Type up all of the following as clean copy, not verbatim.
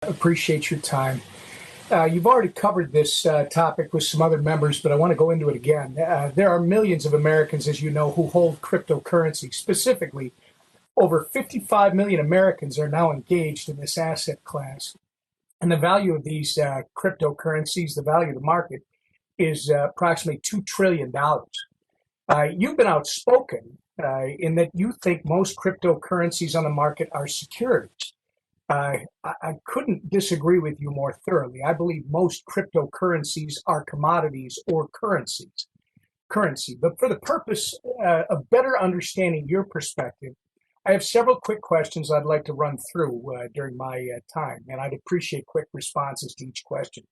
Appreciate your time. You've already covered this topic with some other members, but I want to go into it again. There are millions of Americans, as you know, who hold cryptocurrency. Specifically, over 55 million Americans are now engaged in this asset class. And the value of these cryptocurrencies, the value of the market, is approximately $2 trillion. You've been outspoken in that you think most cryptocurrencies on the market are securities. I couldn't disagree with you more thoroughly. I believe most cryptocurrencies are commodities or currency. But for the purpose of better understanding your perspective, I have several quick questions I'd like to run through during my time, and I'd appreciate quick responses to each question.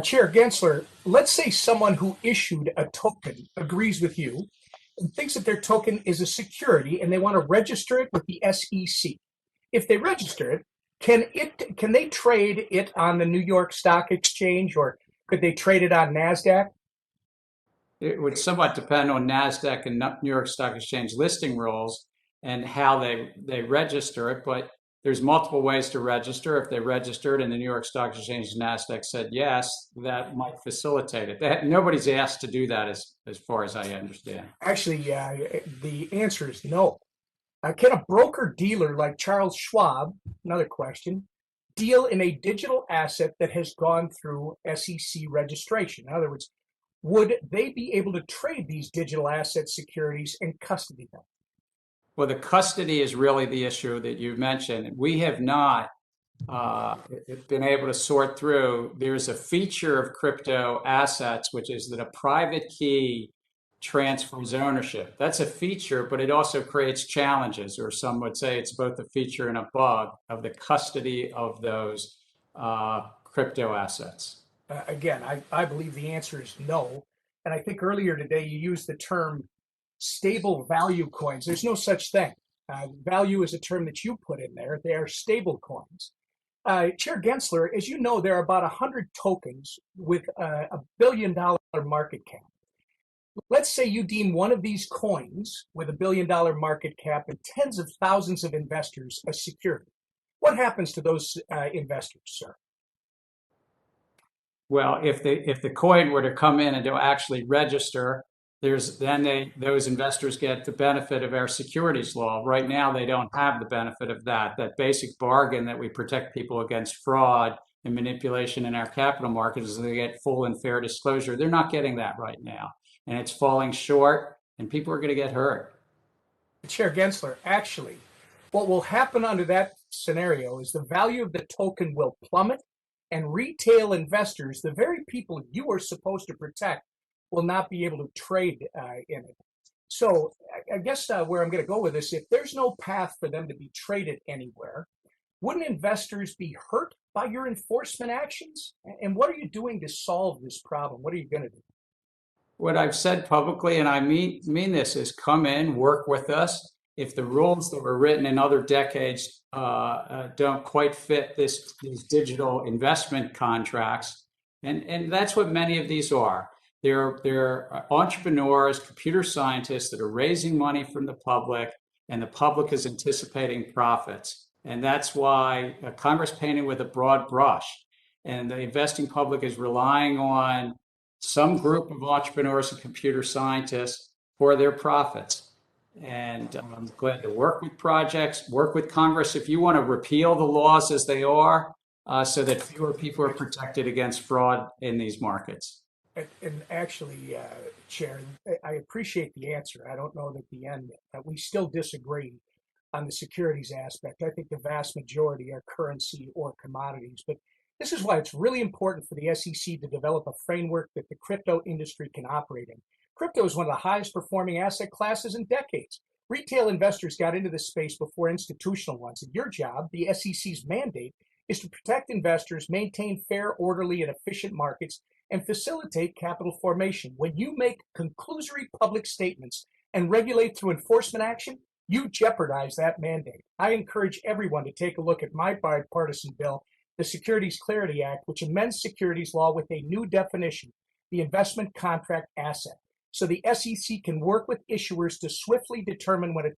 Chair Gensler, let's say someone who issued a token agrees with you and thinks that their token is a security and they want to register it with the SEC. If they register it, can they trade it on the New York Stock Exchange, or could they trade it on NASDAQ? It would somewhat depend on NASDAQ and New York Stock Exchange listing rules and how they register it, but there's multiple ways to register. If they registered and the New York Stock Exchange and NASDAQ said yes, that might facilitate it. Nobody's asked to do that as far as I understand. Actually, the answer is no. Can a broker dealer like Charles Schwab, another question, deal in a digital asset that has gone through SEC registration? In other words, would they be able to trade these digital asset securities and custody them? Well, the custody is really the issue that you mentioned. We have not been able to sort through. There's a feature of crypto assets, which is that a private key transfers ownership. That's a feature, but it also creates challenges, or some would say it's both a feature and a bug of the custody of those crypto assets. Again, I believe the answer is no. And I think earlier today you used the term stable value coins. There's no such thing. Value is a term that you put in there. They are stable coins. Chair Gensler, as you know, there are about 100 tokens with a $1 billion market cap. Let's say you deem one of these coins with a $1 billion market cap and tens of thousands of investors a security. What happens to those investors, sir? Well, if the coin were to come in and to actually register, those investors get the benefit of our securities law. Right now, they don't have the benefit of that basic bargain that we protect people against fraud and manipulation in our capital markets, is they get full and fair disclosure. They're not getting that right now, and it's falling short, and people are going to get hurt. Chair Gensler, actually, what will happen under that scenario is the value of the token will plummet, and retail investors, the very people you are supposed to protect, will not be able to trade in it. So I guess where I'm going to go with this, if there's no path for them to be traded anywhere, wouldn't investors be hurt by your enforcement actions? And what are you doing to solve this problem? What are you going to do? What I've said publicly, and I mean this, is come in, work with us. If the rules that were written in other decades don't quite fit these digital investment contracts, and that's what many of these are. They're entrepreneurs, computer scientists that are raising money from the public, and the public is anticipating profits. And that's why Congress painted with a broad brush, and the investing public is relying on some group of entrepreneurs and computer scientists for their profits. And I'm glad to work with projects, work with Congress if you want to repeal the laws as they are, so that fewer people are protected against fraud in these markets. And actually, Chair, I appreciate the answer. I don't know that the end, we still disagree on the securities aspect. I think the vast majority are currency or commodities. But this is why it's really important for the SEC to develop a framework that the crypto industry can operate in. Crypto is one of the highest performing asset classes in decades. Retail investors got into this space before institutional ones. And your job, the SEC's mandate, is to protect investors, maintain fair, orderly, and efficient markets, and facilitate capital formation. When you make conclusory public statements and regulate through enforcement action, you jeopardize that mandate. I encourage everyone to take a look at my bipartisan bill, the Securities Clarity Act, which amends securities law with a new definition, the investment contract asset, so the SEC can work with issuers to swiftly determine when a